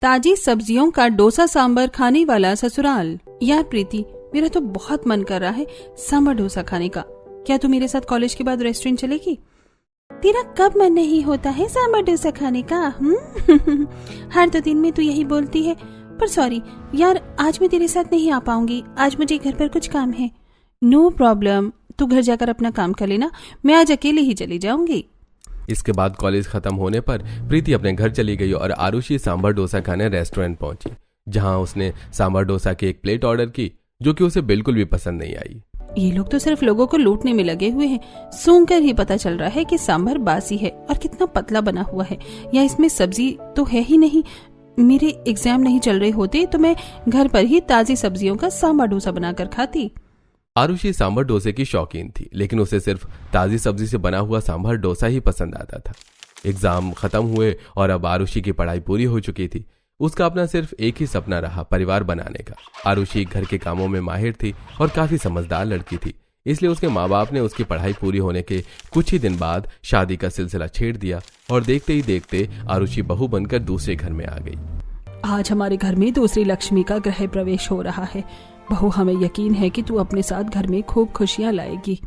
ताजी सब्जियों का डोसा सांभर खाने वाला ससुराल। यार प्रीति, मेरा तो बहुत मन कर रहा है सांभर डोसा खाने का। क्या तू मेरे साथ कॉलेज के बाद रेस्टोरेंट चलेगी? तेरा कब मन नहीं होता है सांभर डोसा खाने का? हर 2 दिन में तू यही बोलती है। पर सॉरी यार, आज मैं तेरे साथ नहीं आ पाऊंगी। आज मुझे घर पर कुछ काम है। नो प्रॉब्लम, तू घर जाकर अपना काम कर लेना, मैं आज अकेले ही चली जाऊंगी। इसके बाद कॉलेज खत्म होने पर प्रीति अपने घर चली गई और आरुषि सांभर डोसा खाने रेस्टोरेंट पहुंची, जहां उसने सांभर डोसा की एक प्लेट ऑर्डर की जो कि उसे बिल्कुल भी पसंद नहीं आई। ये लोग तो सिर्फ लोगों को लूटने में लगे हुए हैं। सूंघकर ही पता चल रहा है कि सांभर बासी है और कितना पतला बना हुआ है, या इसमें सब्जी तो है ही नहीं। मेरे एग्जाम नहीं चल रहे होते तो मैं घर पर ही ताजी सब्जियों का सांभर डोसा बनाकर खाती। आरुषि सांभर डोसे की शौकीन थी, लेकिन उसे सिर्फ ताजी सब्जी से बना हुआ सांभर डोसा ही पसंद आता था। एग्जाम खत्म हुए और अब आरुषि की पढ़ाई पूरी हो चुकी थी। उसका अपना सिर्फ एक ही सपना रहा, परिवार बनाने का। आरुषि घर के कामों में माहिर थी और काफी समझदार लड़की थी, इसलिए उसके माँ बाप ने उसकी पढ़ाई पूरी होने के कुछ ही दिन बाद शादी का सिलसिला छेड़ दिया और देखते ही देखते आरुषि बहू बनकर दूसरे घर में आ गई। आज हमारे घर में दूसरी लक्ष्मी का गृह प्रवेश हो रहा है। बहू, हमें यकीन है कि तू अपने साथ घर में खूब खुशियां लाएगी।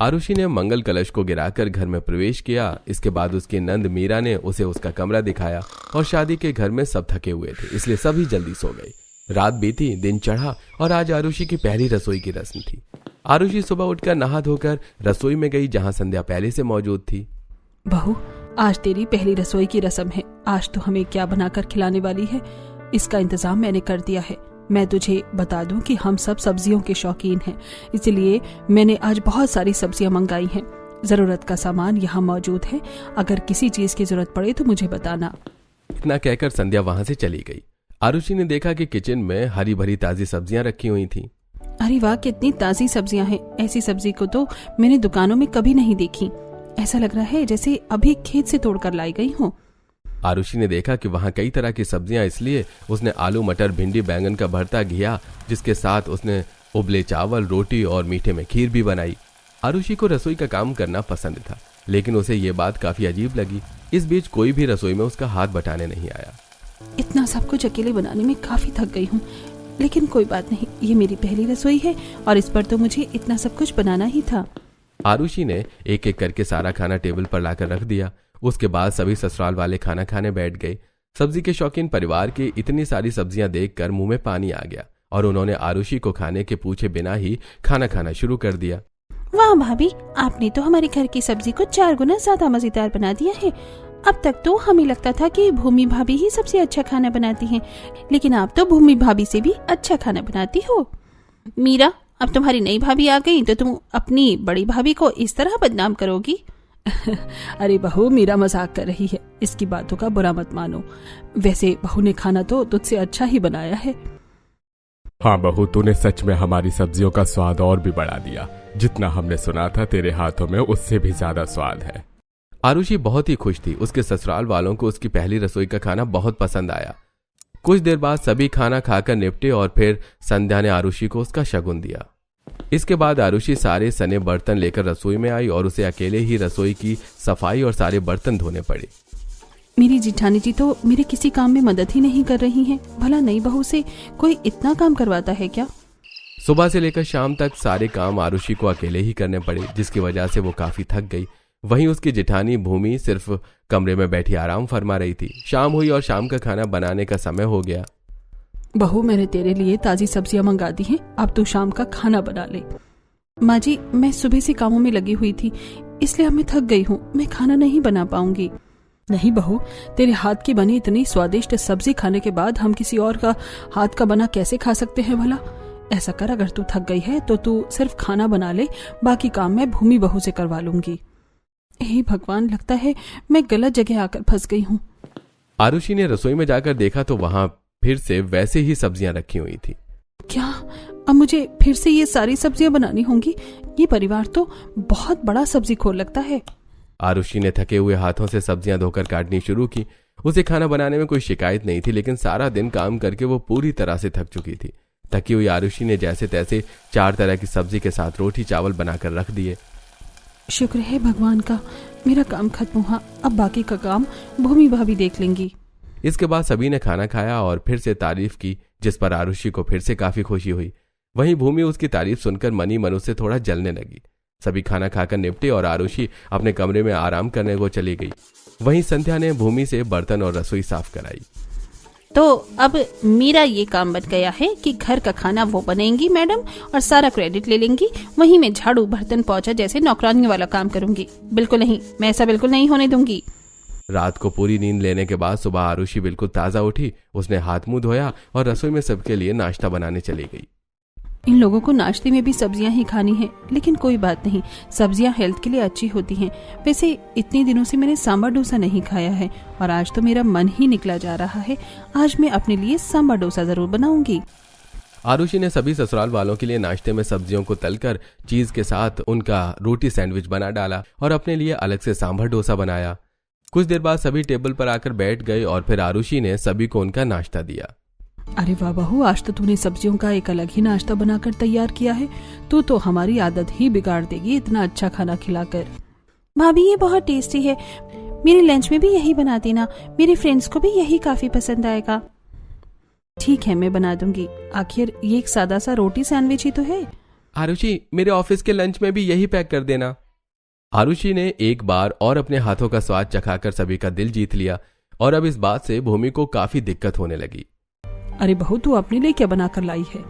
आरुषि ने मंगल कलश को गिराकर घर में प्रवेश किया। इसके बाद उसकी नंद मीरा ने उसे उसका कमरा दिखाया और शादी के घर में सब थके हुए थे, इसलिए सभी जल्दी सो गए। रात बीती, दिन चढ़ा और आज आरुषि की पहली रसोई की रस्म थी। आरुषि सुबह उठकर नहा धोकर रसोई में गई, जहां संध्या पहले से मौजूद थी। बहू, आज तेरी पहली रसोई की रस्म है। आज तो हमें क्या बनाकर खिलाने वाली है, इसका इंतजाम मैंने कर दिया है। मैं तुझे बता दूं कि हम सब सब्जियों के शौकीन हैं, इसलिए मैंने आज बहुत सारी सब्जियां मंगाई हैं। जरूरत का सामान यहाँ मौजूद है, अगर किसी चीज की जरूरत पड़े तो मुझे बताना। इतना कहकर संध्या वहां से चली गई। आरुषि ने देखा कि किचन में हरी भरी ताजी सब्जियां रखी हुई थी। अरे वाह, कितनी ताजी सब्जियां हैं। ऐसी सब्जी को तो मैंने दुकानों में कभी नहीं देखी। ऐसा लग रहा है जैसे अभी खेत से तोड़कर लाई गई हूँ। आरुषि ने देखा कि वहां कई तरह की सब्जियां, इसलिए उसने आलू मटर भिंडी बैंगन का भरता किया, जिसके साथ उसने उबले चावल, रोटी और मीठे में खीर भी बनाई। आरुषि को रसोई का काम करना पसंद था, लेकिन उसे ये बात काफी अजीब लगी। इस बीच कोई भी रसोई में उसका हाथ बटाने नहीं आया। इतना सब कुछ अकेले बनाने में काफी थक गई हूँ, लेकिन कोई बात नहीं, ये मेरी पहली रसोई है और इस पर तो मुझे इतना सब कुछ बनाना ही था। आरुषि ने एक एक करके सारा खाना टेबल पर लाकर रख दिया। उसके बाद सभी ससुराल वाले खाना खाने बैठ गए। सब्जी के शौकीन परिवार की इतनी सारी सब्जियां देखकर मुंह में पानी आ गया और उन्होंने आरुषि को खाने के पूछे बिना ही खाना खाना शुरू कर दिया। वाह भाभी, आपने तो हमारे घर की सब्जी को 4 गुना ज्यादा मजेदार बना दिया है। अब तक तो हमें लगता था कि भूमि भाभी ही सबसे अच्छा खाना बनाती हैं, लेकिन आप तो भूमि भाभी से भी अच्छा खाना बनाती हो। मीरा, अब तुम्हारी नई भाभी आ गई तो तुम अपनी बड़ी भाभी को इस तरह बदनाम करोगी? अरे बहू, मीरा मजाक कर रही है, इसकी बातों का बुरा मत मानो। वैसे बहू ने खाना तो तुझसे अच्छा ही बनाया है। हाँ बहू, तूने सच में हमारी सब्जियों का स्वाद और भी बढ़ा दिया। जितना हमने सुना था तेरे हाथों में उससे भी ज्यादा स्वाद है। आरुषि बहुत ही खुश थी। उसके ससुराल वालों को उसकी पहली रसोई का खाना बहुत पसंद आया। कुछ देर बाद सभी खाना खाकर निपटे और फिर संध्या ने आरुषि को उसका शगुन दिया। इसके बाद आरुषि सारे सने बर्तन लेकर रसोई में आई और उसे अकेले ही रसोई की सफाई और सारे बर्तन धोने पड़े। मेरी जिठानी जी तो मेरे किसी काम में मदद ही नहीं कर रही हैं। भला नई बहू से कोई इतना काम करवाता है क्या? सुबह से लेकर शाम तक सारे काम आरुषि को अकेले ही करने पड़े, जिसकी वजह से वो काफी थक गई। वहीं उसकी जिठानी भूमि सिर्फ कमरे में बैठी आराम फरमा रही थी। शाम हुई और शाम का खाना बनाने का समय हो गया। बहू, मैंने तेरे लिए ताजी सब्जियां मंगा दी हैं, अब तू शाम का खाना बना ले। माँ जी, मैं सुबह से कामों में लगी हुई थी, इसलिए अब मैं थक गई हूँ, मैं खाना नहीं बना पाऊंगी। नहीं बहू, तेरे हाथ की बनी इतनी स्वादिष्ट सब्जी खाने के बाद हम किसी और का हाथ का बना कैसे खा सकते हैं भला? ऐसा कर, अगर तू थक गई है तो तू सिर्फ खाना बना ले, बाकी काम मैं भूमि बहू से करवा लूंगी। हे भगवान, लगता है मैं गलत जगह आकर फंस गई हूँ। आरुषि ने रसोई में जाकर देखा तो वहां फिर से वैसे ही सब्जियां रखी हुई थी। क्या अब मुझे फिर से ये सारी सब्जियां बनानी होंगी? ये परिवार तो बहुत बड़ा सब्जी खोर लगता है। आरुषि ने थके हुए हाथों से सब्जियां धोकर काटनी शुरू की। उसे खाना बनाने में कोई शिकायत नहीं थी, लेकिन सारा दिन काम करके वो पूरी तरह से थक चुकी थी। थकी हुई आरुषि ने जैसे तैसे 4 तरह की सब्जी के साथ रोटी चावल बनाकर रख दिए। शुक्र है भगवान का, मेरा काम खत्म हुआ। अब बाकी का काम भूमि भाभी देख लेंगी। इसके बाद सभी ने खाना खाया और फिर से तारीफ की, जिस पर आरुषि को फिर से काफी खुशी हुई। वहीं भूमि उसकी तारीफ सुनकर मनी मन उससे थोड़ा जलने लगी। सभी खाना खाकर निपटे और आरुषि अपने कमरे में आराम करने को चली गई। वहीं संध्या ने भूमि से बर्तन और रसोई साफ कराई। तो अब मेरा ये काम बच गया है कि घर का खाना वो बनाएंगी मैडम और सारा क्रेडिट ले लेंगी। वहीं मैं झाड़ू बर्तन पोंछा जैसे नौकरानियों वाला काम करूंगी। बिल्कुल नहीं, मैं ऐसा बिल्कुल नहीं होने दूंगी। रात को पूरी नींद लेने के बाद सुबह आरुषि बिल्कुल ताजा उठी। उसने हाथ मुंह धोया और रसोई में सबके लिए नाश्ता बनाने चली गई। इन लोगों को नाश्ते में भी सब्जियां ही खानी है, लेकिन कोई बात नहीं, सब्जियां हेल्थ के लिए अच्छी होती हैं। वैसे इतने दिनों से मैंने सांभर डोसा नहीं खाया है और आज तो मेरा मन ही निकला जा रहा है। आज मैं अपने लिए सांभर डोसा जरूर बनाऊंगी। आरुषि ने सभी ससुराल वालों के लिए नाश्ते में सब्जियों को तलकर चीज के साथ उनका रोटी सैंडविच बना डाला और अपने लिए अलग से सांभर डोसा बनाया। कुछ देर बाद सभी टेबल पर आकर बैठ गए और फिर आरुषि ने सभी को उनका नाश्ता दिया। अरे वाह बहू, आज तो तूने सब्जियों का एक अलग ही नाश्ता बनाकर तैयार किया है। तू तो हमारी आदत ही बिगाड़ देगी इतना अच्छा खाना खिलाकर। भाभी ये बहुत टेस्टी है, मेरे लंच में भी यही बना देना, मेरे फ्रेंड्स को भी यही काफी पसंद आएगा। ठीक है, मैं बना दूंगी। आखिर ये एक सादा सा रोटी सैंडविच ही तो है। आरुषि, मेरे ऑफिस के लंच में भी यही पैक कर देना। आरुषि ने एक बार और अपने हाथों का स्वाद चखाकर सभी का दिल जीत लिया और अब इस बात से भूमि को काफी दिक्कत होने लगी। अरे बहू, तू अपने लिए क्या बनाकर लाई है?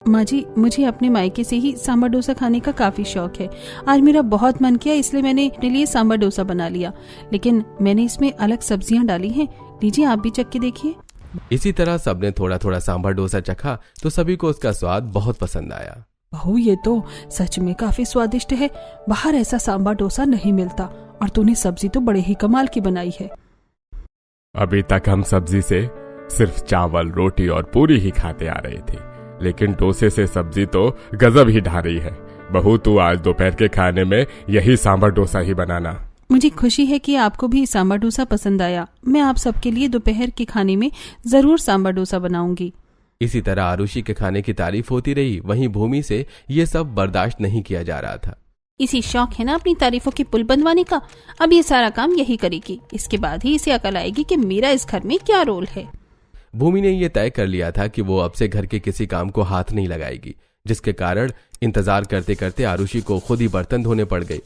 माँ जी, मुझे अपने मायके से ही सांभर डोसा खाने का काफी शौक है। आज मेरा बहुत मन किया, इसलिए मैंने अपने लिए सांभर डोसा बना लिया, लेकिन मैंने इसमें अलग सब्जियां डाली हैं। लीजिए, आप भी चख के देखिए। इसी तरह सबने थोड़ा थोड़ा सांभर डोसा चखा तो सभी को उसका स्वाद बहुत पसंद आया। बहू, ये तो सच में काफी स्वादिष्ट है। बाहर ऐसा सांभर डोसा नहीं मिलता और तूने सब्जी तो बड़े ही कमाल की बनाई है। अभी तक हम सब्जी से सिर्फ चावल, रोटी और पूरी ही खाते आ रहे थे, लेकिन डोसे से सब्जी तो गजब ही ढा रही है। बहू, तू आज दोपहर के खाने में यही सांभर डोसा ही बनाना। मुझे खुशी है कि आपको भी सांभर डोसा पसंद आया। मैं आप सबके लिए दोपहर के खाने में जरूर सांभर डोसा बनाऊंगी। इसी तरह आरुषि के खाने की तारीफ होती रही। वहीं भूमि से ये सब बर्दाश्त नहीं किया जा रहा था। इसी शौक है ना अपनी तारीफों की पुल बंधवाने का। अब ये सारा काम यही करेगी, इसके बाद ही इसे अकल आएगी कि मेरा इस घर में क्या रोल है। भूमि ने यह तय कर लिया था कि वो अब से घर के किसी काम को हाथ नहीं लगाएगी, जिसके कारण इंतजार करते करते आरुषि को खुद ही बर्तन धोने पड़ गए।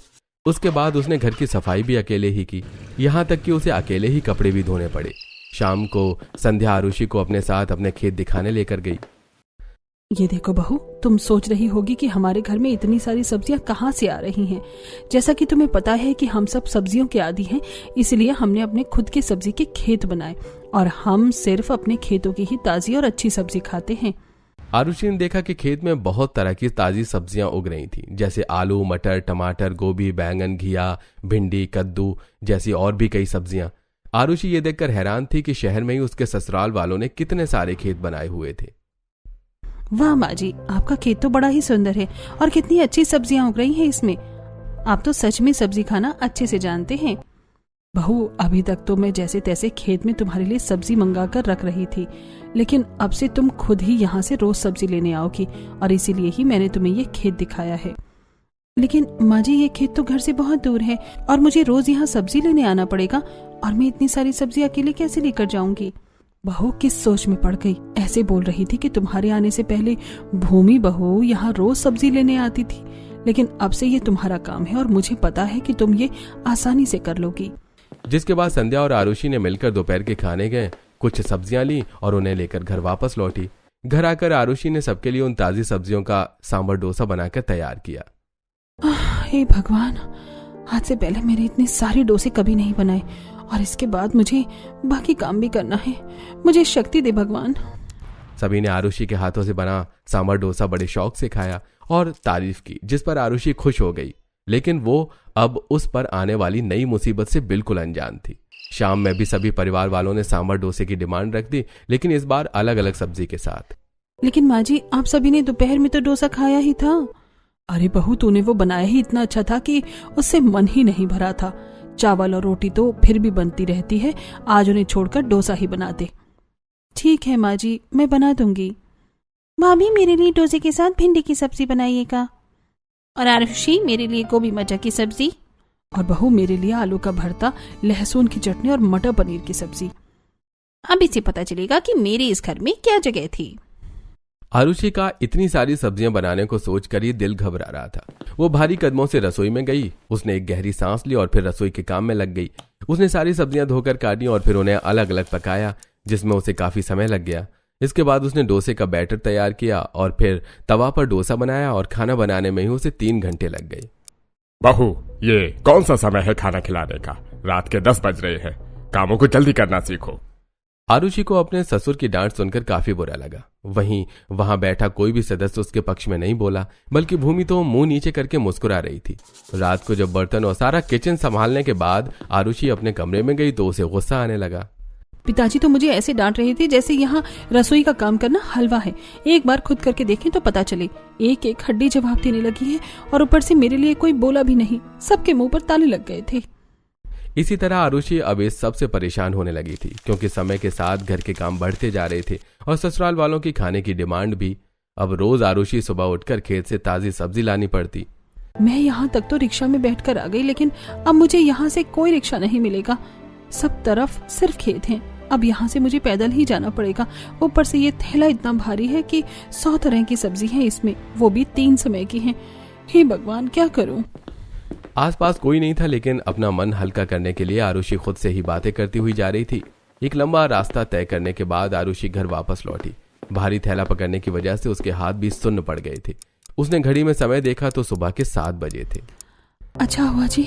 उसके बाद उसने घर की सफाई भी अकेले ही की, यहाँ तक कि उसे अकेले ही कपड़े भी धोने पड़े। शाम को संध्या आरुषि को अपने साथ अपने खेत दिखाने लेकर गई। ये देखो बहू, तुम सोच रही होगी कि हमारे घर में इतनी सारी सब्जियां कहाँ से आ रही हैं। जैसा कि तुम्हें पता है कि हम सब सब्जियों के आदी हैं, इसलिए हमने अपने खुद के सब्जी के खेत बनाए और हम सिर्फ अपने खेतों की ही ताजी और अच्छी सब्जी खाते हैं। आरुषि ने देखा कि खेत में बहुत तरह की ताजी सब्जियां उग रही थी, जैसे आलू, मटर, टमाटर, गोभी, बैंगन, घिया, भिंडी, कद्दू जैसी और भी कई सब्जियां। आरुषि ये देखकर हैरान थी कि शहर में ही उसके ससुराल वालों ने कितने सारे खेत बनाए हुए थे। वाह माँ जी, आपका खेत तो बड़ा ही सुंदर है और कितनी अच्छी सब्जियां उग रही हैं इसमें। आप तो सच में सब्जी खाना अच्छे से जानते हैं। बहू, अभी तक तो मैं जैसे तैसे खेत में तुम्हारे लिए सब्जी मंगा कर रख रही थी, लेकिन अब से तुम खुद ही यहाँ से रोज सब्जी लेने आओगी और इसीलिए ही मैंने तुम्हें ये खेत दिखाया है। लेकिन माँ जी, ये खेत तो घर से बहुत दूर है और मुझे रोज यहाँ सब्जी लेने आना पड़ेगा और मैं इतनी सारी सब्जी अकेले कैसे लेकर जाऊंगी? बहू किस सोच में पड़ गई? ऐसे बोल रही थी कि तुम्हारे आने से पहले भूमि बहू यहाँ रोज सब्जी लेने आती थी, लेकिन अब से ये तुम्हारा काम है और मुझे पता है कि तुम ये आसानी से कर लोगी। जिसके बाद संध्या और आरुषि ने मिलकर दोपहर के खाने गए, कुछ सब्जियां ली और उन्हें लेकर घर वापस लौटी। घर आकर आरुषि ने सबके लिए उन ताजी सब्जियों का सांभर डोसा बनाकर तैयार किया। हे भगवान, आज से पहले मेरे इतने सारे डोसे कभी नहीं बनाए और इसके बाद मुझे बाकी काम भी करना है। मुझे शक्ति दे भगवान। सभी ने आरुषि के हाथों से बना सांभर डोसा बड़े शौक से खाया और तारीफ की, जिस पर आरुषि खुश हो गई। लेकिन वो अब उस पर आने वाली नई मुसीबत से बिल्कुल अनजान थी। शाम में भी सभी परिवार वालों ने सांभर डोसे की डिमांड रख दी, लेकिन इस बार अलग अलग सब्जी के साथ। लेकिन माँ जी, आप सभी ने दोपहर में तो डोसा खाया ही था। अरे बहू, तूने वो बनाया ही इतना अच्छा था कि उससे मन ही नहीं भरा था। चावल और रोटी तो फिर भी बनती रहती है, आज उन्हें छोड़कर डोसा ही बना दे। ठीक है माँ जी, मैं बना दूंगी। भाभी, मेरे लिए डोसे के साथ भिंडी की सब्जी बनाइएगा और आरुषि मेरे लिए गोभी मटर की सब्जी और बहू मेरे लिए आलू का भरता, लहसुन की चटनी और मटर पनीर की सब्जी। अब इसे पता चलेगा कि मेरे इस घर में क्या जगह थी। आरुषि का इतनी सारी सब्जियां बनाने को सोचकर ये दिल घबरा रहा था। वो भारी कदमों से रसोई में गई। उसने एक गहरी सांस ली और फिर रसोई के काम में लग गई। उसने सारी सब्जियां धोकर काटी और फिर उन्हें अलग अलग पकाया, जिसमें उसे काफी समय लग गया। इसके बाद उसने डोसे का बैटर तैयार किया और फिर तवा पर डोसा बनाया और खाना बनाने में ही उसे 3 घंटे लग गए। बहू, ये कौन सा समय है खाना खिलाने का? रात के 10 बज रहे हैं। कामों को जल्दी करना सीखो। आरुषि को अपने ससुर की डांट सुनकर काफी बुरा लगा। वहीं वहां बैठा कोई भी सदस्य उसके पक्ष में नहीं बोला, बल्कि भूमि तो मुंह नीचे करके मुस्कुरा रही थी। रात को जब बर्तन और सारा किचन संभालने के बाद आरुषि अपने कमरे में गई तो उसे गुस्सा आने लगा। पिताजी तो मुझे ऐसे डांट रहे थे जैसे यहाँ रसोई का काम करना हलवा है। एक बार खुद करके देखें तो पता चले। एक एक हड्डी जवाब देने लगी है और ऊपर से मेरे लिए कोई बोला भी नहीं। सबके मुंह पर ताले लग गए थे। इसी तरह आरुषि अब इस सबसे परेशान होने लगी थी, क्योंकि समय के साथ घर के काम बढ़ते जा रहे थे और ससुराल वालों की खाने की डिमांड भी। अब रोज आरुषि सुबह उठकर खेत से ताजी सब्जी लानी पड़ती। मैं यहाँ तक तो रिक्शा में बैठकर आ गई, लेकिन अब मुझे यहाँ से कोई रिक्शा नहीं मिलेगा। सब तरफ सिर्फ खेत हैं। अब यहाँ से मुझे पैदल ही जाना पड़ेगा। ऊपर से ये थैला इतना भारी है कि 100 तरह की सब्जी है इसमें, वो भी 3 समय की हैं। हे भगवान, क्या करूं? आसपास कोई नहीं था, लेकिन अपना मन हल्का करने के लिए आरुषि खुद से ही बातें करती हुई जा रही थी। एक लंबा रास्ता तय करने के बाद आरुषि घर वापस लौटी। भारी थैला पकड़ने की वजह से उसके हाथ भी सुन्न पड़ गए थे। उसने घड़ी में समय देखा तो सुबह के 7 बजे थे। अच्छा हुआ जी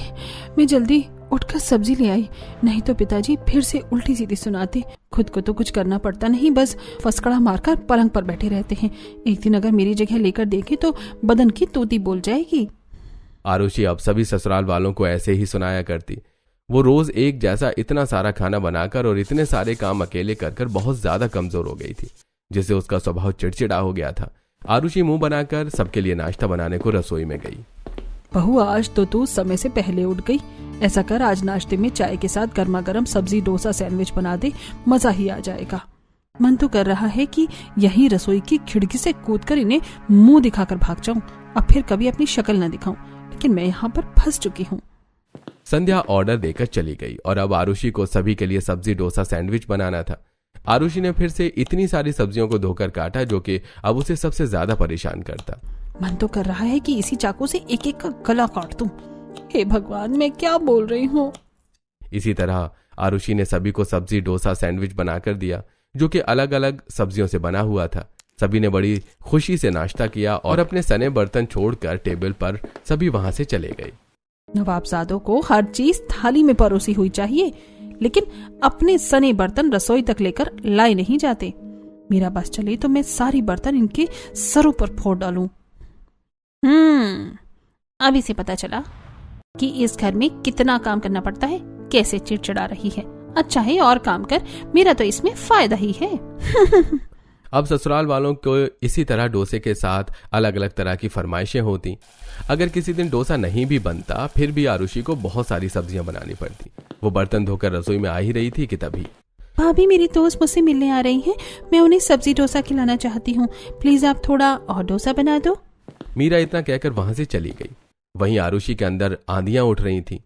मैं जल्दी उठकर सब्जी ले आई, नहीं तो पिताजी फिर से उल्टी सीधी सुनाते। खुद को तो कुछ करना पड़ता नहीं, बस फसकड़ा मारकर पलंग पर बैठे रहते हैं। एक दिन अगर मेरी जगह लेकर देखें तो बदन की तोती बोल जाएगी। आरुषि अब सभी ससुराल वालों को ऐसे ही सुनाया करती। वो रोज एक जैसा इतना सारा खाना बनाकर और इतने सारे काम अकेले कर बहुत ज्यादा कमजोर हो गई थी, जिससे उसका स्वभाव चिड़चिड़ा हो गया था। आरुषि मुंह बनाकर सबके लिए नाश्ता बनाने को रसोई में गई। बहू, आज तो तू समय से पहले उठ गई। ऐसा कर, आज नाश्ते में चाय के साथ गर्मा गर्म सब्जी डोसा सैंडविच बना दे, मजा ही आ जाएगा। मन तो कर रहा है कि यहीं रसोई की खिड़की से कूदकर इन्हें मुंह दिखाकर भाग जाऊं। अब फिर कभी अपनी शक्ल न दिखाऊं, लेकिन मैं यहाँ पर फंस चुकी हूँ। संध्या ऑर्डर देकर चली गई और अब आरुषि को सभी के लिए सब्जी डोसा सैंडविच बनाना था। आरुषि ने फिर से इतनी सारी सब्जियों को धोकर काटा, जो कि अब उसे सबसे ज्यादा परेशान करता। मन तो कर रहा है कि इसी चाकू से एक एक का गला काट दूं। हे भगवान, मैं क्या बोल रही हूँ। इसी तरह आरुषि ने सभी को सब्जी डोसा सैंडविच बनाकर दिया, जो कि अलग अलग सब्जियों से बना हुआ था। सभी ने बड़ी खुशी से नाश्ता किया और अपने सने बर्तन छोड़कर टेबल पर सभी वहां से चले गए। नवाबजादों को हर चीज थाली में परोसी हुई चाहिए, लेकिन अपने सने बर्तन रसोई तक लेकर लाए नहीं जाते। मेरा बस चले तो मैं सारी बर्तन इनके सरों पर फोड़ डालूं। अब इसे पता चला कि इस घर में कितना काम करना पड़ता है, कैसे चिड़चिड़ा रही है। अच्छा है और काम कर, मेरा तो इसमें फायदा ही है। अब ससुराल वालों को इसी तरह डोसे के साथ अलग अलग तरह की फरमाइशें होती। अगर किसी दिन डोसा नहीं भी बनता, फिर भी आरुषि को बहुत सारी सब्जियां बनानी पड़ती। वो बर्तन धोकर रसोई में आ ही रही थी कि तभी भाभी, मेरी दोस्त मुझसे मिलने आ रही हैं। मैं उन्हें सब्जी डोसा खिलाना चाहती हूँ। प्लीज आप थोड़ा और डोसा बना दो। मीरा इतना कहकर वहां से चली गई। वहीं आरुषि के अंदर आंधियां उठ रही थी।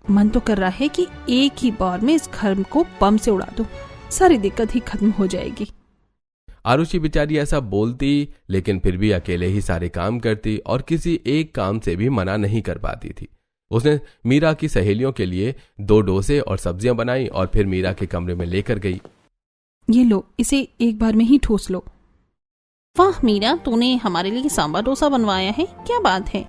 मन तो कर रहा है कि एक ही बार में इस घर को बम से उड़ा दूं, सारी दिक्कत ही खत्म हो जाएगी। आरुषि बेचारी ऐसा बोलती, लेकिन फिर भी अकेले ही सारे काम करती और किसी एक काम से भी मना नहीं कर पाती थी। उसने मीरा की सहेलियों के लिए 2 डोसे और सब्जियां बनाई और फिर मीरा के कमरे में लेकर गई। ये लो, इसे एक बार में ही ठूस लो। वाह मीरा, तूने हमारे लिए सांभर डोसा बनवाया है, क्या बात है।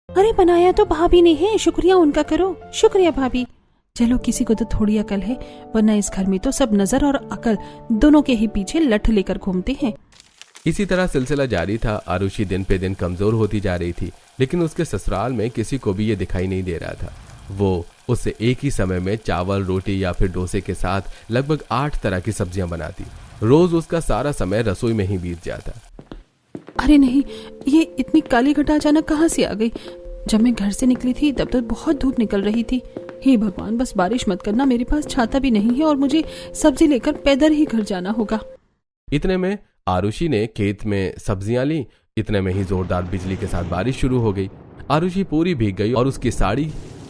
अरे बनाया तो भाभी ने है, शुक्रिया उनका करो। शुक्रिया भाभी। चलो, किसी को तो थोड़ी अकल है, वरना इस घर में तो सब नजर और अकल दोनों के ही पीछे लठ लेकर घूमते हैं। इसी तरह सिलसिला जारी था। आरुषि दिन पे दिन कमजोर होती जा रही थी, लेकिन उसके ससुराल में किसी को भी ये दिखाई नहीं दे रहा था। वो उससे एक ही समय में चावल, रोटी या फिर डोसे के साथ लगभग 8 तरह की सब्जियां बनाती। रोज उसका सारा समय रसोई में ही बीत जाता। अरे नहीं, ये इतनी काली घटा अचानक कहाँ से आ गई। जब मैं घर से निकली थी तब तो बहुत धूप निकल रही थी। हे भगवान, बस बारिश मत करना। मेरे पास छाता भी नहीं है और मुझे सब्जी लेकर पैदल ही घर जाना होगा। इतने में आरुषि ने खेत में सब्जियां ली। इतने में ही जोरदार बिजली के साथ बारिश शुरू हो गई। आरुषि पूरी भीग गई और उसकी साड़ी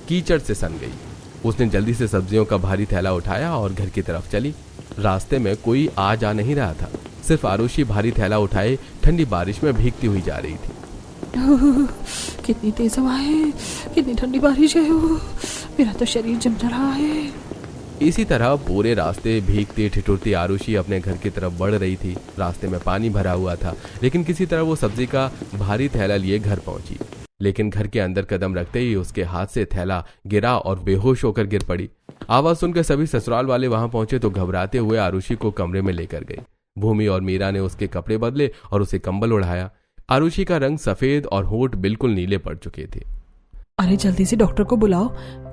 कीचड़ से सन गई। उसने जल्दी से सब्जियों का भारी थैला उठाया और घर की तरफ चली। रास्ते में कोई आ जा नहीं रहा था। सिर्फ आरुषि भारी थैला उठाए ठंडी बारिश में भीगती हुई जा रही थी। कितनी तेज हवा है, कितनी ठंडी बारिश है, मेरा तो शरीर जम रहा है। इसी तरह पूरे रास्ते भीगती ठिठुरती आरुषि अपने घर की तरफ बढ़ रही थी। रास्ते में पानी भरा हुआ था, लेकिन किसी तरह वो सब्जी का भारी थैला लिए घर पहुंची। लेकिन घर के अंदर कदम रखते ही उसके हाथ से थैला गिरा और बेहोश होकर गिर पड़ी। आवाज सुनकर सभी ससुराल वाले वहां पहुंचे तो घबराते हुए आरुषि को कमरे में लेकर गए। भूमि और मीरा ने उसके कपड़े बदले और उसे कंबल ओढ़ाया। आरुषि का रंग सफेद और होंठ बिल्कुल नीले पड़ चुके थे। अरे जल्दी से डॉक्टर को बुलाओ,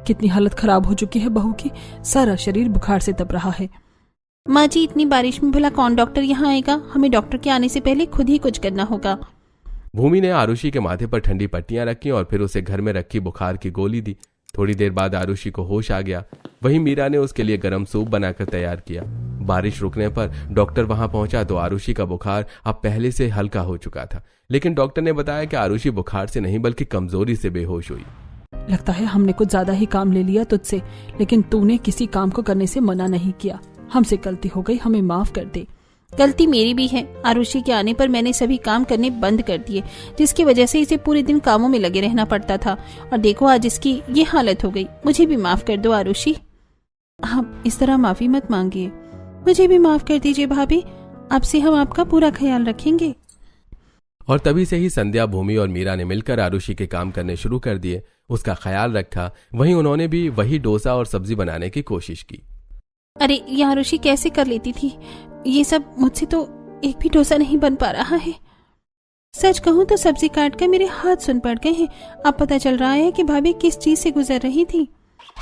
कितनी हालत खराब हो चुकी है बहू की, सारा शरीर बुखार से तप रहा है। माँ जी, इतनी बारिश में भला कौन डॉक्टर यहाँ आएगा? हमें डॉक्टर के आने से पहले खुद ही कुछ करना होगा। भूमि ने आरुषि के माथे पर ठंडी पट्टियां रखी और फिर उसे घर में रखी बुखार की गोली दी। थोड़ी देर बाद आरुषि को होश आ गया। वहीं मीरा ने उसके लिए गर्म सूप बनाकर तैयार किया। बारिश रुकने पर डॉक्टर वहां पहुंचा तो आरुषि का बुखार अब पहले से हल्का हो चुका था, लेकिन डॉक्टर ने बताया कि आरुषि बुखार से नहीं बल्कि कमजोरी से बेहोश हुई। लगता है हमने कुछ ज्यादा ही काम ले लिया तुझसे, लेकिन तूने किसी काम को करने से मना नहीं किया। हमसे गलती हो गई, हमें माफ कर दे। गलती मेरी भी है। आरुषि के आने पर मैंने सभी काम करने बंद कर दिए, जिसकी वजह से इसे पूरे दिन कामों में लगे रहना पड़ता था। और देखो आज इसकी ये हालत हो गई। मुझे भी माफ कर दो आरुषि। आप इस तरह माफी मत मांगिए। मुझे भी माफ कर दीजिए भाभी, अब से हम आपका पूरा ख्याल रखेंगे। और तभी से ही संध्या, भूमि और मीरा ने मिलकर आरुषि के काम करने शुरू कर दिए। उसका ख्याल रखा। वहीं उन्होंने भी वही डोसा और सब्जी बनाने की कोशिश की। अरे ये आरुषि कैसे कर लेती थी ये सब? मुझसे तो एक भी डोसा नहीं बन पा रहा है। सच कहूं तो सब्जी काट कर मेरे हाथ सुन पड़ गए हैं। अब पता चल रहा है कि भाभी किस चीज से गुजर रही थी।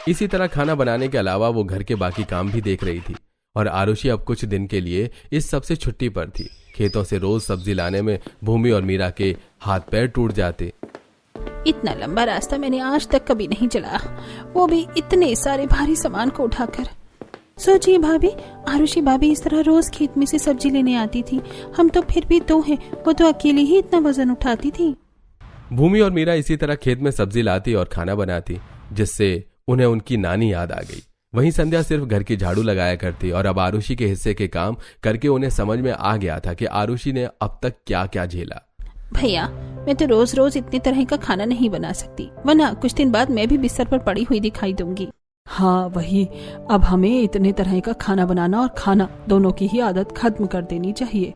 इसी तरह खाना बनाने के अलावा वो घर के बाकी काम भी देख रही थी। और आरुषि अब कुछ दिन के लिए इस सब से छुट्टी पर थी। खेतों से रोज सब्जी लाने में भूमि और मीरा के हाथ पैर टूट जाते। इतना लंबा रास्ता मैंने आज तक कभी नहीं चला, वो भी इतने सारे भारी सामान को उठाकर। सोचिए भाभी, आरुषि भाभी इस तरह रोज खेत में से सब्जी लेने आती थी। हम तो फिर भी दो हैं, वो तो अकेली ही इतना वजन उठाती थी। भूमि और मीरा इसी तरह खेत में सब्जी लाती और खाना बनाती, जिससे उन्हें उनकी नानी याद आ गई। वहीं संध्या सिर्फ घर की झाड़ू लगाया करती और अब आरुषि के हिस्से के काम करके उन्हें समझ में आ गया था कि आरुषि ने अब तक क्या क्या झेला। भैया, मैं तो रोज रोज इतने तरह का खाना नहीं बना सकती, वरना कुछ दिन बाद मैं भी बिस्तर पर पड़ी हुई दिखाई दूंगी। हाँ वही, अब हमें इतने तरह का खाना बनाना और खाना दोनों की ही आदत खत्म कर देनी चाहिए।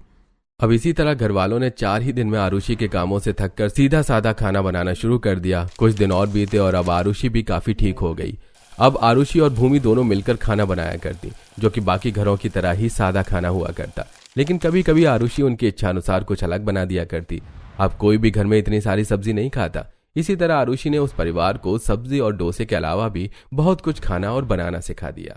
अब इसी तरह घर वालों ने 4 ही दिन में आरुषि के कामों से थककर सीधा साधा खाना बनाना शुरू कर दिया। कुछ दिन और बीते और अब आरुषि भी काफी ठीक हो गई। अब आरुषि और भूमि दोनों मिलकर खाना बनाया करती, जो कि बाकी घरों की तरह ही सादा खाना हुआ करता। लेकिन कभी कभी आरुषि उनकी इच्छानुसार कुछ अलग बना दिया करती। अब कोई भी घर में इतनी सारी सब्जी नहीं खाता। इसी तरह आरुषि ने उस परिवार को सब्जी और डोसे के अलावा भी बहुत कुछ खाना और बनाना सिखा दिया।